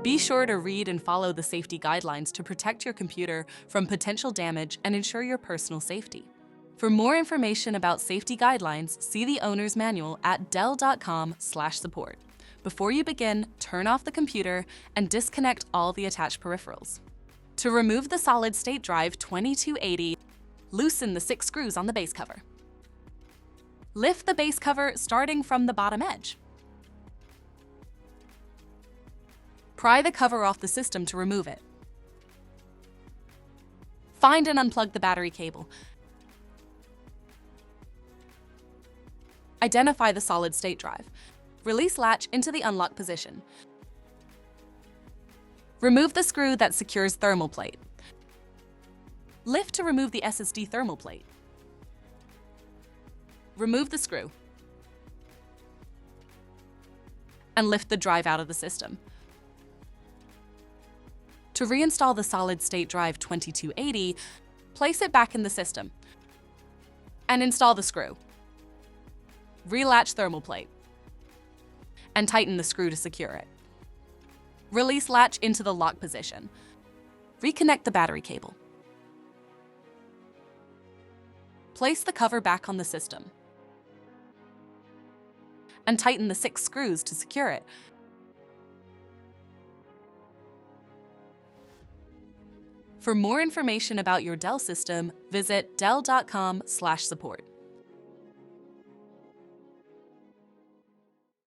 Be sure to read and follow the safety guidelines to protect your computer from potential damage and ensure your personal safety. For more information about safety guidelines, see the owner's manual at dell.com/support. Before you begin, turn off the computer and disconnect all the attached peripherals. To remove the solid-state drive 2280, loosen the 6 screws on the base cover. Lift the base cover starting from the bottom edge. Pry the cover off the system to remove it. Find and unplug the battery cable. Identify the solid-state drive. Release latch into the unlock position. Remove the screw that secures thermal plate. Lift to remove the SSD thermal plate. Remove the screw. And lift the drive out of the system. To reinstall the solid-state drive 2280, place it back in the system and install the screw. Relatch thermal plate and tighten the screw to secure it. Release latch into the lock position. Reconnect the battery cable. Place the cover back on the system and tighten the 6 screws to secure it. For more information about your Dell system, visit dell.com/support.